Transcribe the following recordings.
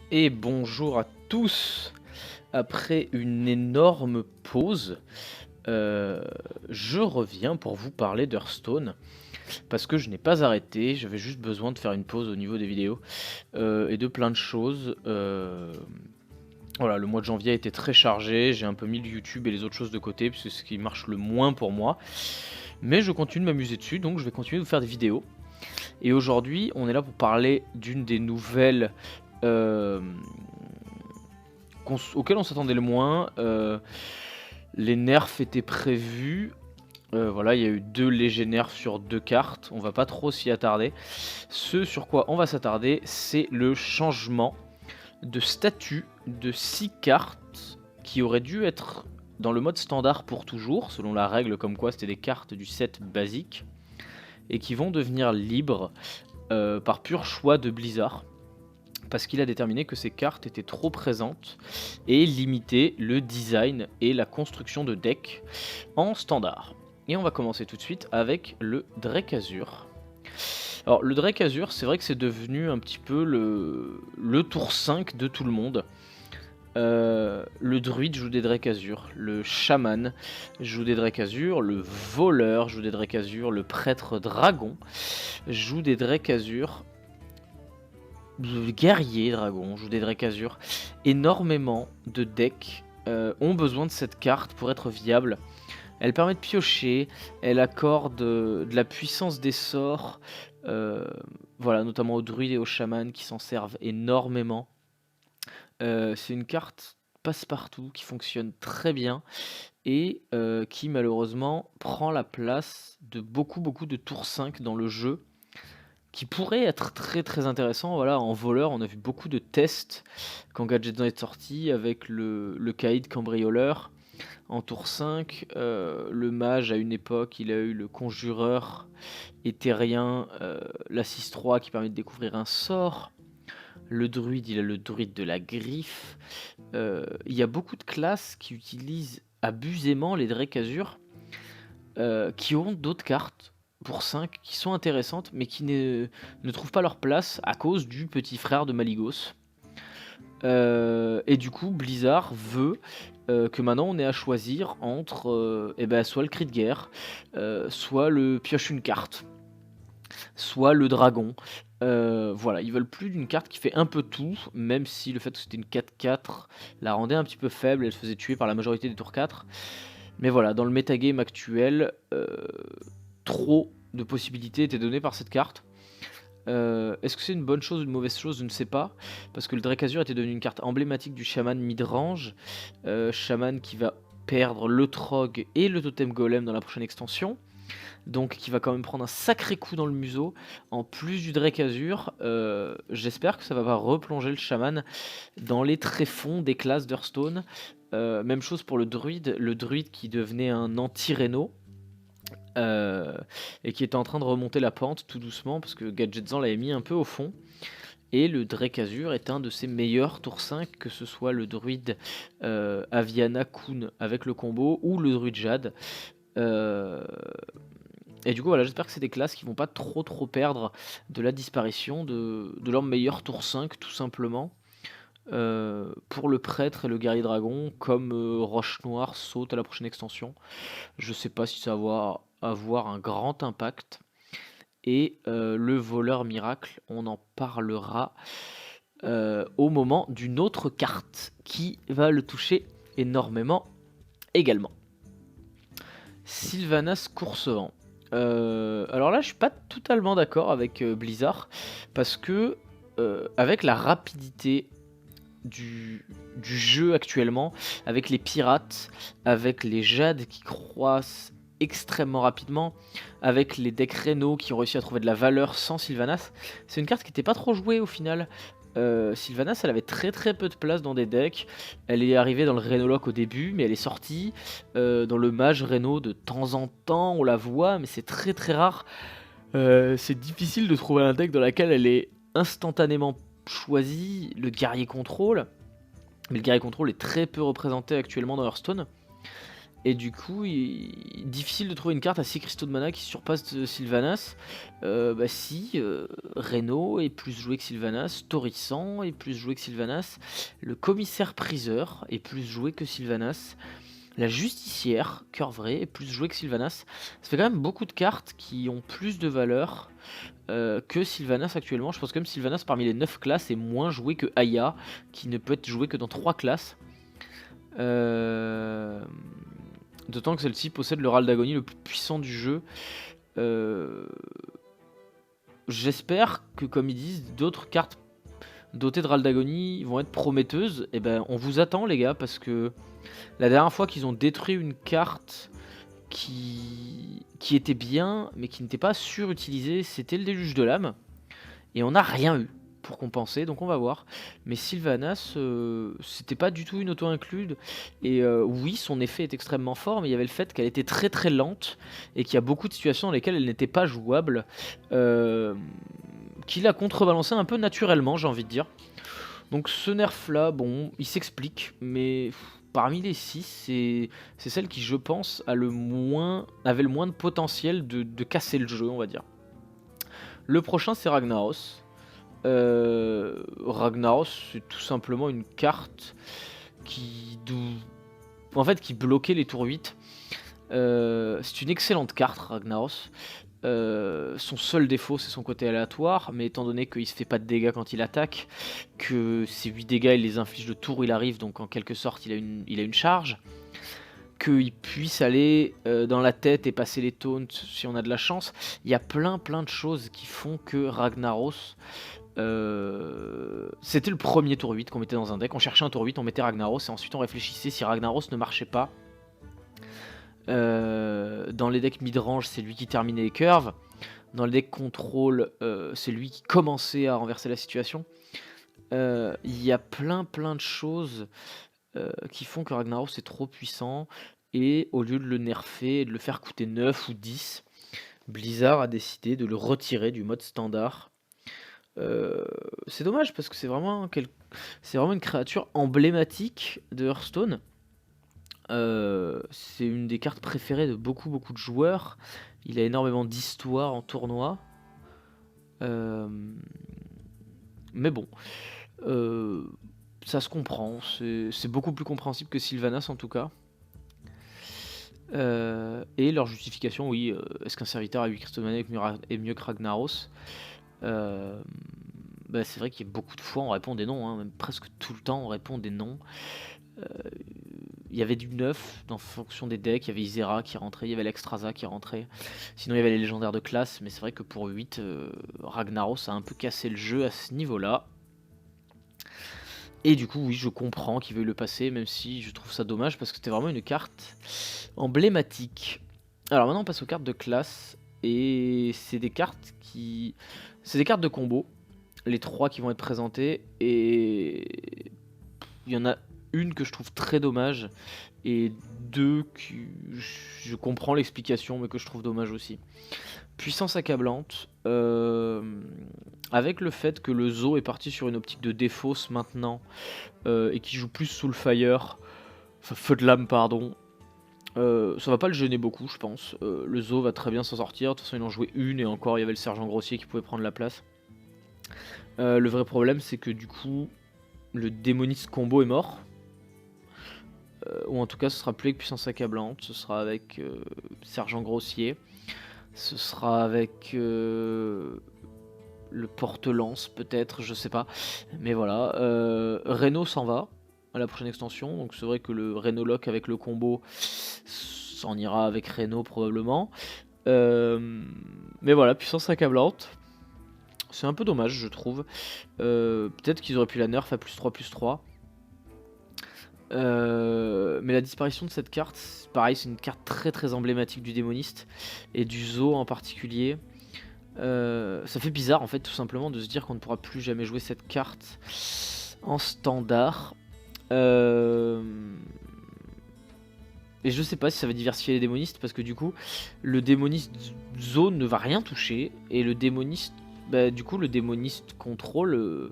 Et bonjour à tous. Après une énorme pause, heu, je reviens pour vous parler d'Hearthstone parce que je n'ai pas arrêté. J'avais juste besoin de faire une pause au niveau des vidéos, et de plein de choses. Voilà, le mois de janvier a été très chargé. J'ai un peu mis le YouTube et les autres choses de côté, puisque c'est ce qui marche le moins pour moi. Mais je continue de m'amuser dessus, donc je vais continuer de vous faire des vidéos. Et aujourd'hui, on est là pour parler d'une des nouvelles, hem auquel on s'attendait le moins. Les nerfs étaient prévus. Voilà, il y a eu 2 légers nerfs sur 2 cartes. On va pas trop s'y attarder. Ce sur quoi on va s'attarder, c'est le changement de statut de 6 cartes qui auraient dû être dans le mode standard pour toujours, selon la règle comme quoi c'était des cartes du set basique, et qui vont devenir libres par pur choix de Blizzard. Parce qu'il a déterminé que ces cartes étaient trop présentes et limitaient le design et la construction de decks en standard. Et on va commencer tout de suite avec le Drake Azur. Alors le Drake Azur, c'est vrai que c'est devenu un petit peu le tour 5 de tout le monde. Le druide joue des Drake Azur, le chaman joue des Drake Azur, le voleur joue des Drake Azur, le prêtre dragon joue des Drake Azur, le guerrier dragon joue des Drake Azur. Énormément de decks ont besoin de cette carte pour être viable. Elle permet de piocher, elle accorde de la puissance des sorts, voilà, notamment aux druides et aux chamans qui s'en servent énormément. C'est une carte passe-partout qui fonctionne très bien et qui malheureusement prend la place de beaucoup de tour 5 dans le jeu, qui pourrait être très très intéressant. Voilà, en voleur, on a vu beaucoup de tests quand Gadgetzan est sorti avec le Kaïd cambrioleur. En tour 5, le mage à une époque, il a eu le conjureur éthérien, la 6-3 qui permet de découvrir un sort. Le druide, il a le druide de la griffe. Il y a beaucoup de classes qui utilisent abusément les Drake Azur, qui ont d'autres cartes pour 5 qui sont intéressantes, mais qui ne trouvent pas leur place à cause du petit frère de Maligos. Et du coup, Blizzard veut que maintenant on ait à choisir entre soit le cri de guerre, soit le pioche une carte, soit le dragon. Voilà, ils veulent plus d'une carte qui fait un peu tout, même si le fait que c'était une 4-4 la rendait un petit peu faible, elle se faisait tuer par la majorité des tours 4. Mais voilà, dans le metagame actuel, trop de possibilités étaient données par cette carte. Est-ce que c'est une bonne chose ou une mauvaise chose? Je ne sais pas. Parce que le Drake Azur était devenu une carte emblématique du chaman midrange. Chaman qui va perdre le Trog et le Totem Golem dans la prochaine extension. Donc qui va quand même prendre un sacré coup dans le museau. En plus du Drake Azur, j'espère que ça va pas replonger le chaman dans les tréfonds des classes d'Hearthstone. Même chose pour le druide qui devenait un anti-Reno. Et qui était en train de remonter la pente tout doucement parce que Gadgetzan l'avait mis un peu au fond. Et le Drake Azur est un de ses meilleurs tour 5, que ce soit le druide Aviana Kun avec le combo ou le druide Jade. Et du coup, voilà, j'espère que c'est des classes qui vont pas trop perdre de la disparition de leur meilleur tour 5, tout simplement. Pour le prêtre et le guerrier dragon, comme Roche Noire saute à la prochaine extension. Je sais pas si ça va avoir un grand impact. Et le voleur miracle, on en parlera au moment d'une autre carte qui va le toucher énormément également. Sylvanas Coursevent. Alors là, je suis pas totalement d'accord avec Blizzard parce que avec la rapidité du jeu actuellement, avec les pirates, avec les jades qui croissent extrêmement rapidement, avec les decks Reno qui ont réussi à trouver de la valeur sans Sylvanas, c'est une carte qui n'était pas trop jouée au final. Sylvanas, elle avait très peu de place dans des decks. Elle est arrivée dans le Reno-Lock au début, mais elle est sortie dans le mage Reno de temps en temps, on la voit, mais c'est très rare. C'est difficile de trouver un deck dans lequel elle est instantanément choisie. Le guerrier contrôle, mais le guerrier contrôle est très peu représenté actuellement dans Hearthstone. Et du coup, difficile de trouver une carte à 6 cristaux de mana qui surpasse Sylvanas. Bah si, Reno est plus joué que Sylvanas, Torissant est plus joué que Sylvanas, le commissaire priseur est plus joué que Sylvanas, la justicière, cœur vrai, est plus joué que Sylvanas. Ça fait quand même beaucoup de cartes qui ont plus de valeur que Sylvanas actuellement. Je pense que même Sylvanas parmi les 9 classes est moins joué que Aya, qui ne peut être joué que dans 3 classes. D'autant que celle-ci possède le râle d'agonie le plus puissant du jeu. J'espère que, comme ils disent, d'autres cartes dotées de râle d'agonie vont être prometteuses. Et ben, on vous attend, les gars, parce que la dernière fois qu'ils ont détruit une carte qui était bien, mais qui n'était pas surutilisée, c'était le déluge de l'âme. Et on n'a rien eu pour compenser, donc on va voir. Mais Sylvanas, c'était pas du tout une auto-include. Et oui, son effet est extrêmement fort, mais il y avait le fait qu'elle était très très lente et qu'il y a beaucoup de situations dans lesquelles elle n'était pas jouable, qui l'a contrebalancé un peu naturellement, j'ai envie de dire. Donc ce nerf là, bon, il s'explique, mais parmi les 6, c'est celle qui, je pense, avait le moins de potentiel de casser le jeu, on va dire. Le prochain, c'est Ragnaros. Ragnaros, c'est tout simplement une carte qui bloquait les tours 8. C'est une excellente carte, Ragnaros. Son seul défaut, c'est son côté aléatoire, mais étant donné qu'il se fait pas de dégâts quand il attaque, que ses 8 dégâts il les inflige de tour où il arrive, donc en quelque sorte il a une charge, qu'il puisse aller dans la tête et passer les taunts si on a de la chance. Il y a plein de choses qui font que Ragnaros, c'était le premier tour 8 qu'on mettait dans un deck. On cherchait un tour 8, on mettait Ragnaros et ensuite on réfléchissait si Ragnaros ne marchait pas. Dans les decks mid-range, c'est lui qui terminait les curves. Dans le deck contrôle, c'est lui qui commençait à renverser la situation. Il y a plein de choses qui font que Ragnaros est trop puissant. Et au lieu de le nerfer et de le faire coûter 9 ou 10, Blizzard a décidé de le retirer du mode standard. C'est dommage parce que c'est vraiment une créature emblématique de Hearthstone. C'est une des cartes préférées de beaucoup de joueurs. Il a énormément d'histoire en tournoi. Mais bon, ça se comprend. C'est beaucoup plus compréhensible que Sylvanas en tout cas. Et leur justification, oui, est-ce qu'un serviteur à 8 cristaux de mana est mieux que Ragnaros? Bah, c'est vrai qu'il y a beaucoup de fois on répond des non, hein, même presque tout le temps on répond des non. Il y avait du neuf en fonction des decks, il y avait Isera qui rentrait, il y avait l'Exstrasa qui rentrait, sinon il y avait les légendaires de classe, mais c'est vrai que pour 8, Ragnaros a un peu cassé le jeu à ce niveau-là. Et du coup, oui, je comprends qu'il veuille le passer, même si je trouve ça dommage parce que c'était vraiment une carte emblématique. Alors maintenant, on passe aux cartes de classe. Et c'est des cartes de combo. Les 3 qui vont être présentées. Et il y en a une que je trouve très dommage. Et 2 que je comprends l'explication, mais que je trouve dommage aussi. Puissance accablante. Avec le fait que le Zo est parti sur une optique de défausse maintenant. Et qui joue plus Soulfire. Enfin, Feu de l'âme, pardon. Ça va pas le gêner beaucoup, je pense. Le Zo va très bien s'en sortir. De toute façon, il en jouait une et encore, il y avait le sergent grossier qui pouvait prendre la place. Le vrai problème, c'est que du coup, le démoniste combo est mort. Ou en tout cas, ce sera plus avec puissance accablante. Ce sera avec sergent grossier. Ce sera avec le porte-lance, peut-être, je sais pas. Mais voilà. Reno s'en va à la prochaine extension, donc c'est vrai que le Reno Lock avec le combo s'en ira avec Reno probablement, mais voilà, puissance accablante, c'est un peu dommage je trouve. Peut-être qu'ils auraient pu la nerf à +3/+3, mais la disparition de cette carte, pareil, c'est une carte très emblématique du démoniste et du Zo en particulier. Ça fait bizarre en fait tout simplement de se dire qu'on ne pourra plus jamais jouer cette carte en standard. Et je sais pas si ça va diversifier les démonistes parce que du coup le démoniste Zo ne va rien toucher et le démoniste bah, du coup, le démoniste contrôle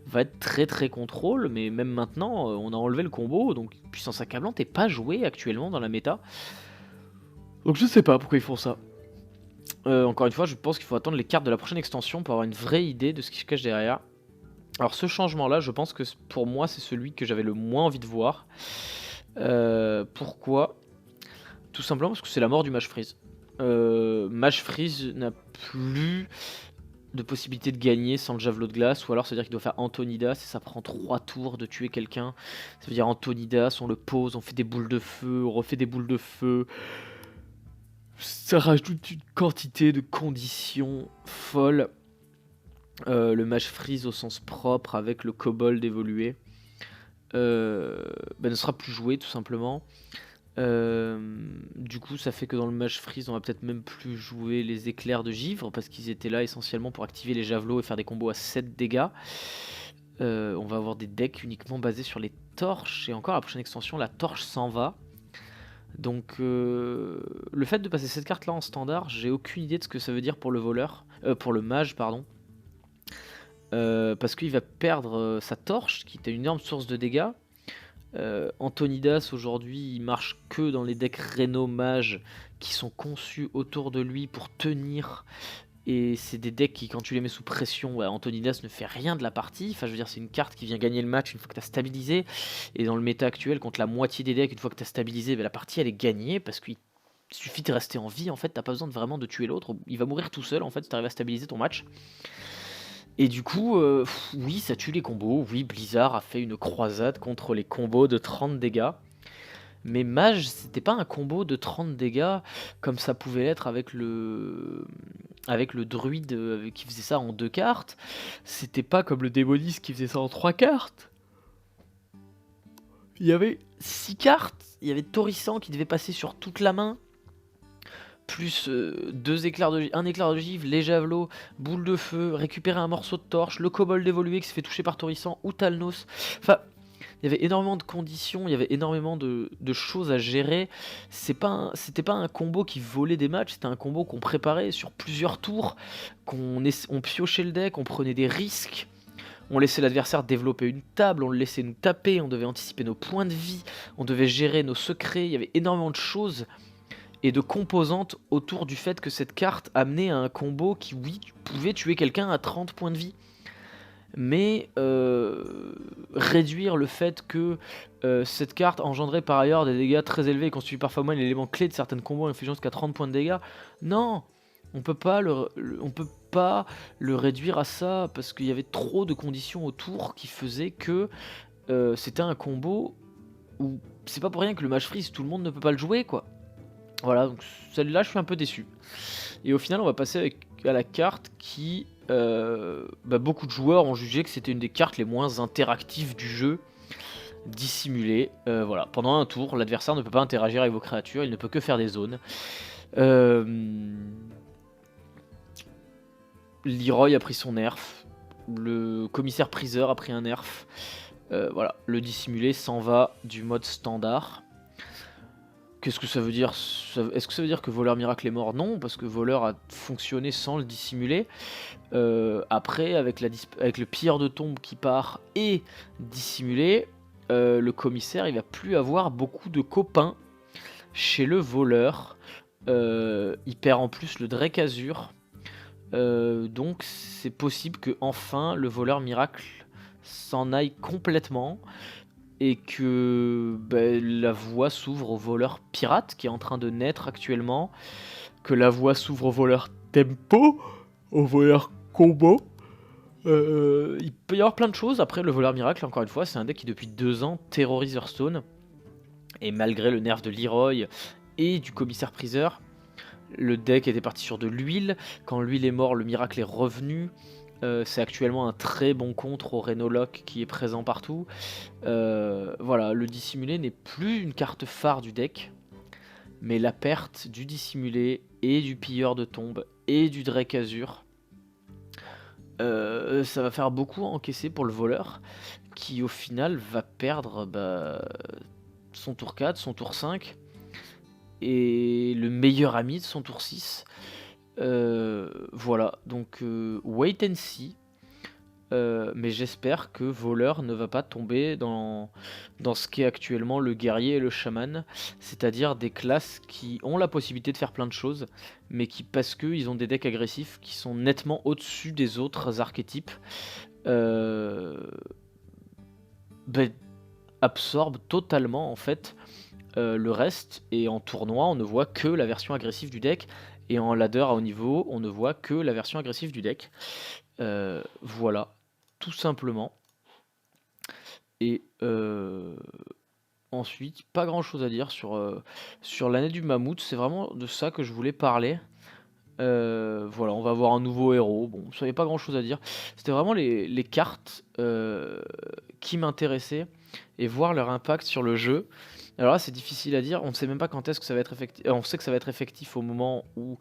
va être très très contrôle, mais même maintenant, on a enlevé le combo, donc puissance accablante est pas joué actuellement dans la méta. Donc je sais pas pourquoi ils font ça. Encore une fois, je pense qu'il faut attendre les cartes de la prochaine extension pour avoir une vraie idée de ce qui se cache derrière. Alors ce changement-là, je pense que pour moi, c'est celui que j'avais le moins envie de voir. Pourquoi? Tout simplement parce que c'est la mort du Mage Freeze. Mage Freeze n'a plus de possibilité de gagner sans le javelot de glace, ou alors ça veut dire qu'il doit faire Antonidas, et ça prend 3 tours de tuer quelqu'un. Ça veut dire Antonidas, on le pose, on fait des boules de feu, on refait des boules de feu. Ça rajoute une quantité de conditions folles. Le Mage Freeze au sens propre avec le Kobold évolué ne sera plus joué tout simplement. Du coup ça fait que dans le Mage Freeze on va peut-être même plus jouer les éclairs de givre parce qu'ils étaient là essentiellement pour activer les javelots et faire des combos à 7 dégâts. On va avoir des decks uniquement basés sur les torches, et encore la prochaine extension la torche s'en va. Donc le fait de passer cette carte là en standard, j'ai aucune idée de ce que ça veut dire pour le voleur, pour le mage pardon. Parce qu'il va perdre sa torche qui était une énorme source de dégâts. Antonidas aujourd'hui il marche que dans les decks Réno Mage qui sont conçus autour de lui pour tenir, et c'est des decks qui quand tu les mets sous pression, Antonidas ne fait rien de la partie. Enfin je veux dire c'est une carte qui vient gagner le match une fois que tu as stabilisé, et dans le méta actuel contre la moitié des decks une fois que tu as stabilisé, la partie elle est gagnée parce qu'il suffit de rester en vie en fait, t'as pas besoin de vraiment de tuer l'autre, il va mourir tout seul en fait si t'arrives à stabiliser ton match. Et du coup, oui, ça tue les combos. Oui, Blizzard a fait une croisade contre les combos de 30 dégâts. Mais Mage, c'était pas un combo de 30 dégâts comme ça pouvait l'être avec le druide qui faisait ça en 2 cartes. C'était pas comme le démoniste qui faisait ça en 3 cartes. Il y avait 6 cartes. Il y avait Torissant qui devait passer sur toute la main. Plus un éclair de givre, les javelots, boule de feu, récupérer un morceau de torche, le kobold évolué qui se fait toucher par Torissant ou Talnos. Enfin, il y avait énormément de conditions, il y avait énormément de choses à gérer. C'était pas un combo qui volait des matchs, c'était un combo qu'on préparait sur plusieurs tours, on piochait le deck, on prenait des risques. On laissait l'adversaire développer une table, on le laissait nous taper, on devait anticiper nos points de vie, on devait gérer nos secrets, il y avait énormément de choses et de composantes autour du fait que cette carte amenait à un combo qui, oui, pouvait tuer quelqu'un à 30 points de vie. Mais réduire le fait que cette carte engendrait par ailleurs des dégâts très élevés et constitue parfois moins l'élément clé de certaines combos infligeant jusqu'à 30 points de dégâts, non, on peut pas le réduire à ça parce qu'il y avait trop de conditions autour qui faisaient que c'était un combo où c'est pas pour rien que le Mage Freeze, tout le monde ne peut pas le jouer quoi. Voilà, donc celle-là je suis un peu déçu. Et au final on va passer à la carte qui... beaucoup de joueurs ont jugé que c'était une des cartes les moins interactives du jeu. Dissimulée. Voilà, pendant un tour, l'adversaire ne peut pas interagir avec vos créatures, il ne peut que faire des zones. Leroy a pris son nerf. Le commissaire priseur a pris un nerf. Voilà, le dissimulé s'en va du mode standard. Qu'est-ce que ça veut dire? Est-ce que ça veut dire que Voleur Miracle est mort? Non, parce que Voleur a fonctionné sans le dissimuler. Après, avec le pilleur de tombe qui part et dissimulé, le commissaire il va plus avoir beaucoup de copains chez le voleur. Il perd en plus le Drake Azur. Donc c'est possible que enfin le voleur miracle s'en aille complètement et que la voie s'ouvre au voleur pirate qui est en train de naître actuellement, que la voie s'ouvre au voleur tempo, au voleur combo. Il peut y avoir plein de choses. Après le voleur miracle, encore une fois, c'est un deck qui depuis 2 ans terrorise Hearthstone, et malgré le nerf de Leroy et du commissaire priseur, le deck était parti sur de l'huile. Quand l'huile est mort, le miracle est revenu. C'est actuellement un très bon contre au Renolock qui est présent partout. Voilà, le dissimulé n'est plus une carte phare du deck, mais la perte du dissimulé et du pilleur de tombe et du Drake Azur, ça va faire beaucoup encaisser pour le voleur, qui au final va perdre son tour 4, son tour 5, et le meilleur ami de son tour 6. Voilà, donc wait and see. Mais j'espère que voleur ne va pas tomber dans ce qu'est actuellement le guerrier et le chaman, c'est-à-dire des classes qui ont la possibilité de faire plein de choses, mais qui, parce qu'ils ont des decks agressifs qui sont nettement au-dessus des autres archétypes, euh, ben, absorbent totalement en fait le reste, et en tournoi on ne voit que la version agressive du deck, et en ladder à haut niveau on ne voit que la version agressive du deck. Voilà, tout simplement. Et ensuite, pas grand chose à dire sur l'année du mammouth, c'est vraiment de ça que je voulais parler. Voilà, on va avoir un nouveau héros, bon, ça n'avait pas grand chose à dire. C'était vraiment les cartes qui m'intéressaient et voir leur impact sur le jeu. Alors là, c'est difficile à dire, on ne sait même pas quand est-ce que ça va être effectif. On sait que ça va être effectif au moment où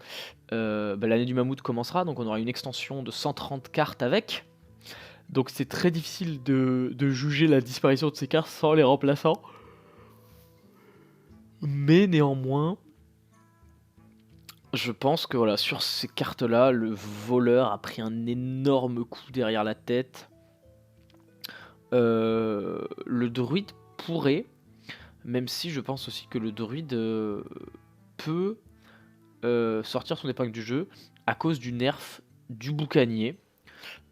l'année du mammouth commencera, donc on aura une extension de 130 cartes avec. Donc c'est très difficile de juger la disparition de ces cartes sans les remplaçants. Mais néanmoins, je pense que voilà, sur ces cartes-là, le voleur a pris un énorme coup derrière la tête. Le druide pourrait, même si je pense aussi que le druide peut sortir son épingle du jeu à cause du nerf du boucanier.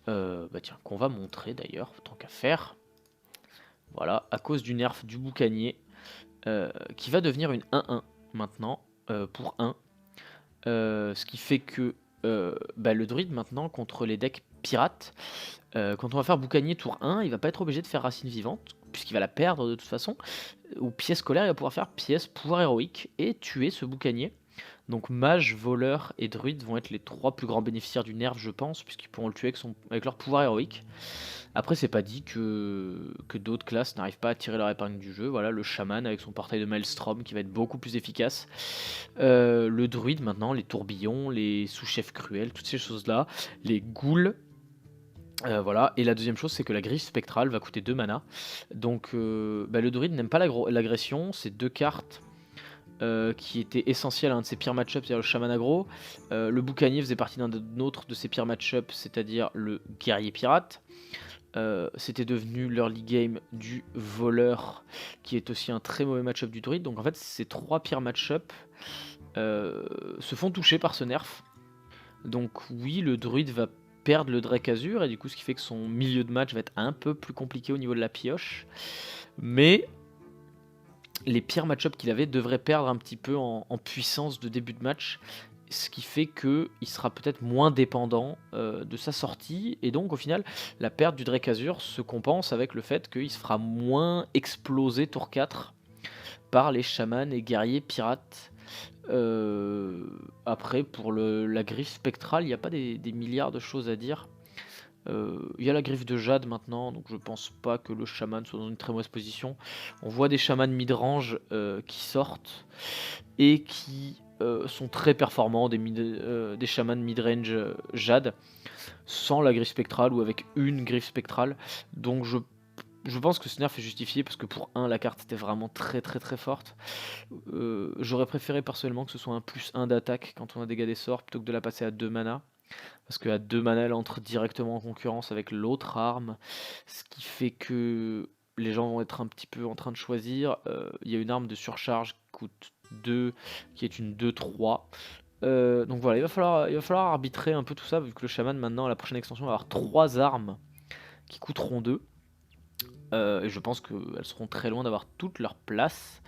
Bah tiens, qu'on va montrer d'ailleurs, tant qu'à faire. Voilà, à cause du nerf du boucanier, qui va devenir une 1-1 maintenant, pour 1. Ce qui fait que bah, le druide maintenant contre les decks pirates, quand on va faire boucanier tour 1, il va pas être obligé de faire racine vivante, puisqu'il va la perdre de toute façon, ou pièce scolaire, il va pouvoir faire pièce pouvoir héroïque et tuer ce boucanier. Donc mage, voleur et druide vont être les 3 plus grands bénéficiaires du nerf, je pense, puisqu'ils pourront le tuer avec leur pouvoir héroïque. Après, c'est pas dit que d'autres classes n'arrivent pas à tirer leur épingle du jeu. Voilà, le chaman avec son portail de Maelstrom qui va être beaucoup plus efficace. Le druide maintenant, les tourbillons, les sous-chefs cruels, toutes ces choses-là. Les ghouls. Voilà, et la deuxième chose, c'est que la griffe spectrale va coûter 2 mana. Donc bah, le druide n'aime pas l'agression. C'est 2 cartes qui étaient essentielles à un de ses pires match-ups, c'est-à-dire le chaman aggro. Le boucanier faisait partie d'un autre de ses pires match-ups, c'est-à-dire le guerrier pirate. C'était devenu l'early game du voleur, qui est aussi un très mauvais match-up du druide. Donc en fait, ces 3 pires match-up se font toucher par ce nerf. Donc oui, le druide va perdre le Drake Azur, et du coup ce qui fait que son milieu de match va être un peu plus compliqué au niveau de la pioche. Mais les pires match-up qu'il avait devraient perdre un petit peu en puissance de début de match, ce qui fait qu'il sera peut-être moins dépendant de sa sortie, et donc au final la perte du Drake Azur se compense avec le fait qu'il se fera moins exploser tour 4 par les chamans et guerriers pirates. Après pour la griffe spectrale, il n'y a pas des milliards de choses à dire. Il y a la griffe de Jade maintenant, donc je pense pas que le chaman soit dans une très mauvaise position. On voit des chamans mid-range qui sortent et qui sont très performants, des chamans mid-range Jade, sans la griffe spectrale ou avec une griffe spectrale. Donc je pense que ce nerf est justifié parce que pour 1, la carte était vraiment très très très forte. J'aurais préféré personnellement que ce soit un +1 d'attaque quand on a dégâts des sorts plutôt que de la passer à 2 mana. Parce qu'à 2 mana, elle entre directement en concurrence avec l'autre arme, ce qui fait que les gens vont être un petit peu en train de choisir. Il y a une arme de surcharge qui coûte 2, qui est une 2-3. Donc voilà, il va falloir arbitrer un peu tout ça, vu que le chaman maintenant, à la prochaine extension, va avoir 3 armes qui coûteront 2. Et je pense qu'elles seront très loin d'avoir toute leur place.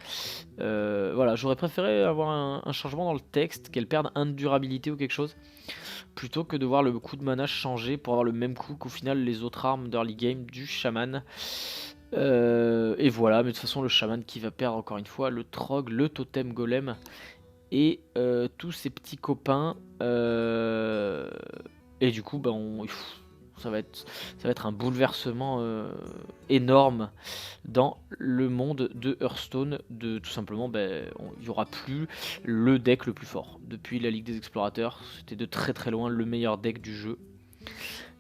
Voilà, j'aurais préféré avoir un changement dans le texte, qu'elles perdent 1 de durabilité ou quelque chose, plutôt que de voir le coût de mana changer pour avoir le même coût qu'au final les autres armes d'early game du chaman. Et voilà, mais de toute façon le chaman qui va perdre encore une fois le trog, le totem golem et tous ses petits copains. Et du coup, bah, ça va être un bouleversement énorme dans le monde de Hearthstone. Tout simplement, il n'y aura plus le deck le plus fort. Depuis la Ligue des Explorateurs, c'était de très très loin le meilleur deck du jeu,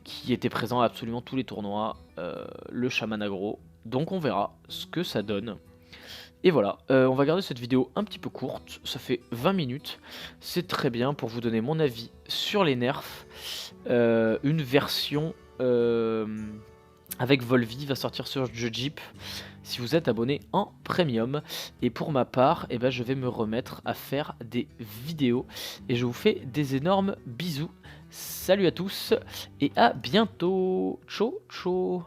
qui était présent à absolument tous les tournois, le Shaman aggro. Donc on verra ce que ça donne. Et voilà, on va garder cette vidéo un petit peu courte, ça fait 20 minutes. C'est très bien pour vous donner mon avis sur les nerfs. Une version, avec Volvi va sortir sur Jeep si vous êtes abonné en premium. Et pour ma part, eh ben, je vais me remettre à faire des vidéos. Et je vous fais des énormes bisous. Salut à tous et à bientôt. Ciao, ciao.